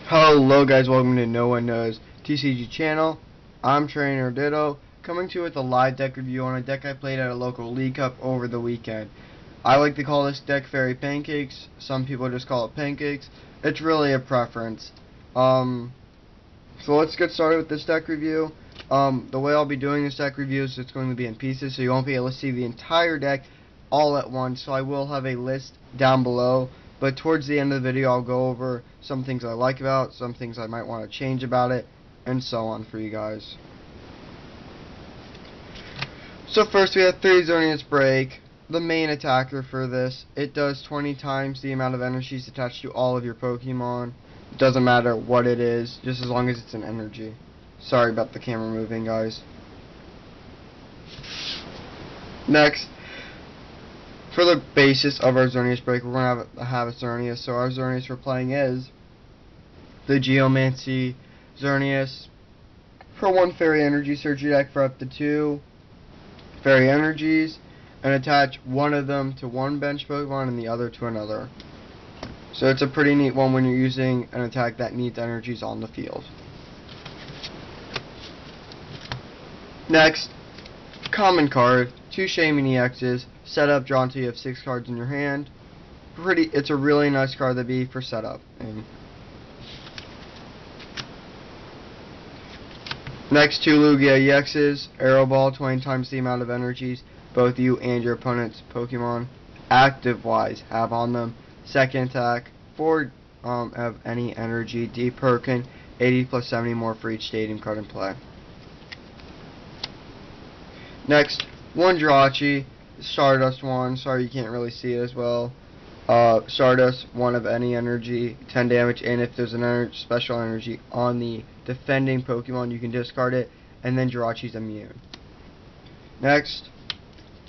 Hello guys, welcome to No One Knows TCG channel. I'm Trainer Ditto, coming to you with a live deck review on a deck I played at a local League Cup over the weekend. I like to call this deck Fairy Pancakes. Some people just call it Pancakes. It's really a preference. So let's get started with this deck review. The way I'll be doing this deck review is it's going to be in pieces, so you won't be able to see the entire deck all at once. So I will have a list down below. But towards the end of the video, I'll go over some things I like about, some things I might want to change about it, and so on for you guys. So first we have 3 Xerneas Break, the main attacker for this. It does 20 times the amount of energies attached to all of your Pokemon. It doesn't matter what it is, just as long as it's an energy. Sorry about the camera moving, guys. Next, for the basis of our Xerneas Break, we're going to have a Xerneas. So our Xerneas we're playing is the Geomancy Xerneas. For 1 Fairy Energy, search your deck for up to 2 Fairy Energies, and attach one of them to one bench Pokemon and the other to another. So it's a pretty neat one when you're using an attack that needs energies on the field. Next, common card, 2 Shaymin Exes, setup, draw until you have 6 cards in your hand. It's a really nice card to be for setup. Next, 2 Lugia EXs, Arrow Ball, 20 times the amount of energies both you and your opponent's Pokemon active-wise have on them. Second attack, 4 of any energy, Deep Perkin, 80 plus 70 more for each stadium card in play. Next, 1 Jirachi, Stardust 1, sorry you can't really see it as well. Stardust, 1 of any energy, 10 damage, and if there's an special energy on the defending Pokemon, you can discard it, and then Jirachi's immune. Next,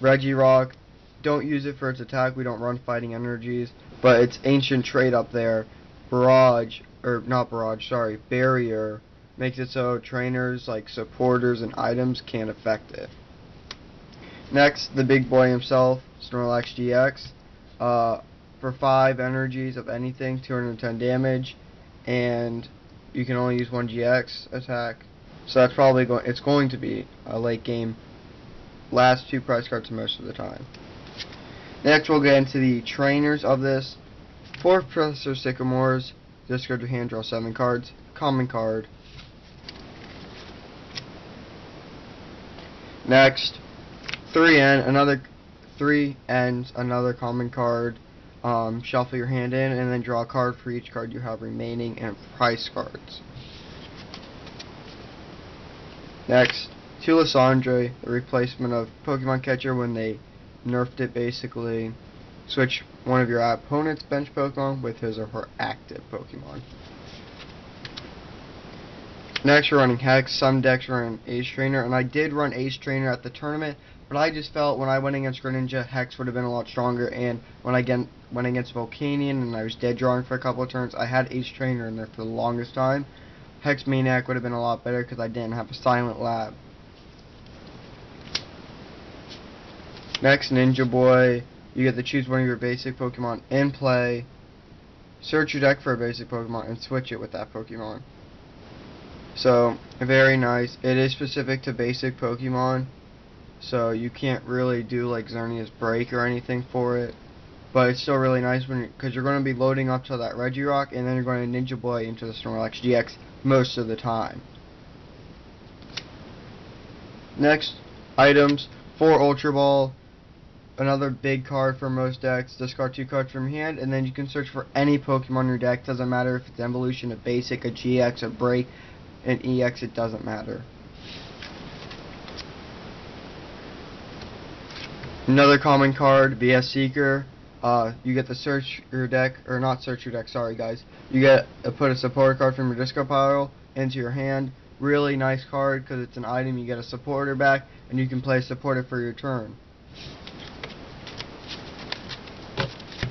Regirock, don't use it for its attack, we don't run fighting energies, but its ancient trait up there, Barrier, makes it so trainers like supporters and items can't affect it. Next, the big boy himself, Snorlax Gx, for 5 energies of anything, 210 damage, and you can only use 1 GX attack. So that's probably going to be a late game, last 2 prize cards most of the time. Next, we'll get into the trainers of this. 4 Professor Sycamores, discard your hand, draw 7 cards, common card. Next, 3 ends, another common card. Shuffle your hand in and then draw a card for each card you have remaining and price cards. Next, 2 Lysandre, the replacement of Pokemon Catcher when they nerfed it basically. Switch one of your opponent's bench Pokemon with his or her active Pokemon. Next, we're running Hex. Some decks run Ace Trainer, and I did run Ace Trainer at the tournament, but I just felt when I went against Greninja, Hex would have been a lot stronger, and when I went against Volcanion and I was dead drawing for a couple of turns, I had Ace Trainer in there for the longest time. Hex Maniac would have been a lot better because I didn't have a Silent Lab. Next, Ninja Boy. You get to choose one of your basic Pokemon in play, search your deck for a basic Pokemon, and switch it with that Pokemon. So, very nice. It is specific to basic Pokemon, so you can't really do like Xerneas Break or anything for it. But it's still really nice because you're going to be loading up to that Regirock, and then you're going to Ninja Boy into the Snorlax Gx most of the time. Next, items, 4 Ultra Ball, another big card for most decks. Discard 2 cards from your hand, and then you can search for any Pokemon in your deck. Doesn't matter if it's Evolution, a Basic, a GX, a Break, an EX, it doesn't matter. Another common card, VS Seeker. You get to search your deck, or not search your deck, sorry guys. You get to put a supporter card from your discard pile into your hand. Really nice card because it's an item, you get a supporter back, and you can play a supporter for your turn.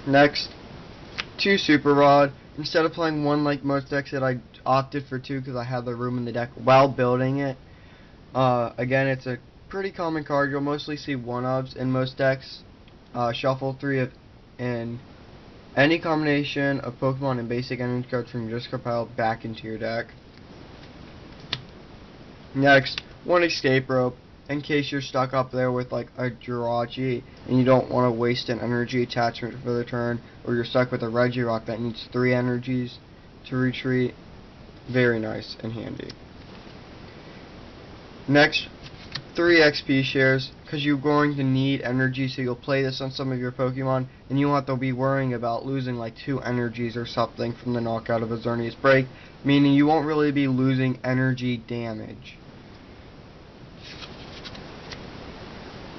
Next, 2 Super Rod. Instead of playing 1 like most decks that I opted for 2 because I had the room in the deck while building it. Again, it's a pretty common card. You'll mostly see 1-ofs in most decks. Shuffle 3 of and Any combination of Pokemon and basic energy cards from your discard pile back into your deck. Next, one escape rope in case you're stuck up there with like a Jirachi and you don't want to waste an energy attachment for the turn, or you're stuck with a Regirock that needs 3 energies to retreat. Very nice and handy. Next, 3 XP shares, because you're going to need energy, so you'll play this on some of your Pokemon and you won't have to be worrying about losing like 2 energies or something from the knockout of a Xerneas Break, meaning you won't really be losing energy damage.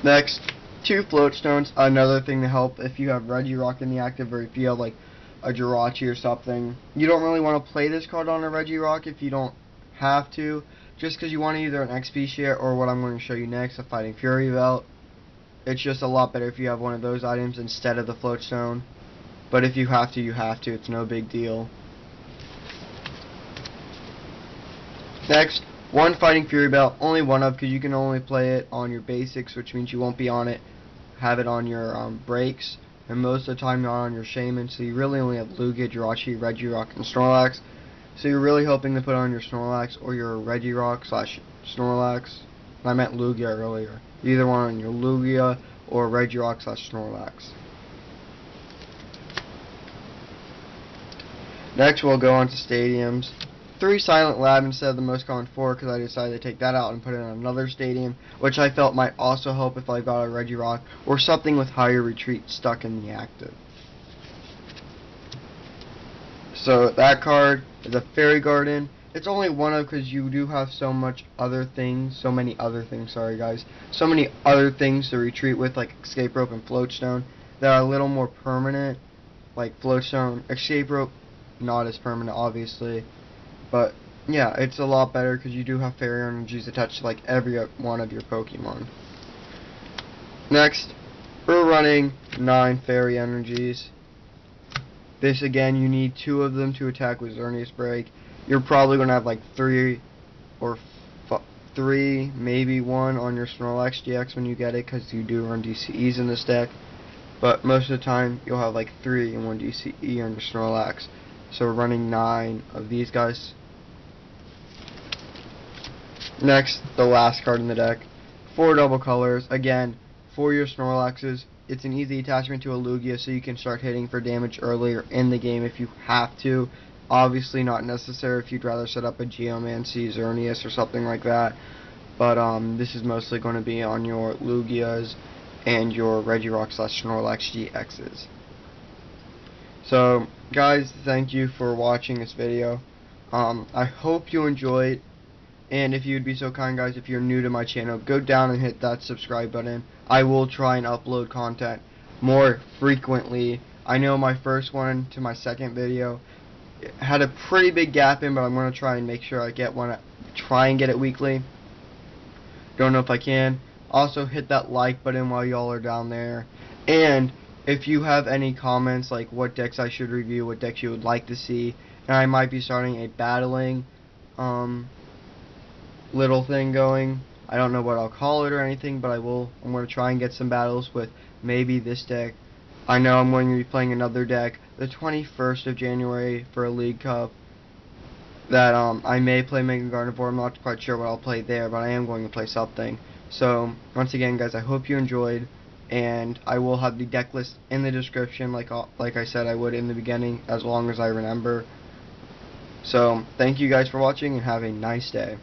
Next, 2 float stones, another thing to help if you have Regirock in the active, or if you have like a Jirachi or something. You don't really want to play this card on a Regirock if you don't have to, just because you want either an XP share or what I'm going to show you next, a Fighting Fury Belt. It's just a lot better if you have one of those items instead of the float stone. But if you have to, you have to. It's no big deal. Next, 1 Fighting Fury Belt, only one of, because you can only play it on your basics, which means you won't be on it, have it on your breaks, and most of the time not on your Shaymin, so you really only have Lugia, Jirachi, Regirock, and Snorlax. So you're really hoping to put on your Snorlax or your Regirock / Snorlax. I meant Lugia earlier. You either want on your Lugia or Regirock / Snorlax. Next we'll go on to stadiums. 3 Silent Lab instead of the most common 4, because I decided to take that out and put it in another stadium, which I felt might also help if I got a Regirock or something with higher retreat stuck in the active. So that card is a Fairy Garden. It's only one of, because you do have so many other things to retreat with, like Escape Rope and Float Stone, that are a little more permanent. Like Float Stone, Escape Rope, not as permanent obviously, but yeah, it's a lot better because you do have Fairy Energies attached to like every one of your Pokemon. Next, we're running 9 Fairy Energies. This again, you need 2 of them to attack with Xerneas Break. You're probably going to have like 3 or 3, maybe 1 on your Snorlax Gx when you get it, because you do run DCEs in this deck. But most of the time, you'll have like 3 and 1 DCE on your Snorlax. So we're running 9 of these guys. Next, the last card in the deck. 4 double colors. Again, for your Snorlaxes, it's an easy attachment to a Lugia, so you can start hitting for damage earlier in the game if you have to. Obviously not necessary if you'd rather set up a Geomancy, Xerneas, or something like that. But this is mostly going to be on your Lugias and your Regirock / Snorlax GXs. So, guys, thank you for watching this video. I hope you enjoyed. And if you'd be so kind, guys, if you're new to my channel, go down and hit that subscribe button. I will try and upload content more frequently. I know my first one to my second video had a pretty big gap in, but I'm going to try and make sure I get one. Try and get it weekly. Don't know if I can. Also, hit that like button while y'all are down there. And if you have any comments, like what decks I should review, what decks you would like to see, and I might be starting a battling little thing going. I don't know what I'll call it or anything, but I'm going to try and get some battles with maybe this deck. I know I'm going to be playing another deck the 21st of January for a League Cup that I may play Mega Gardevoir. I'm not quite sure what I'll play there, but I am going to play something. So once again, guys, I hope you enjoyed, and I will have the deck list in the description like I said I would in the beginning, as long as I remember. So thank you guys for watching, and have a nice day.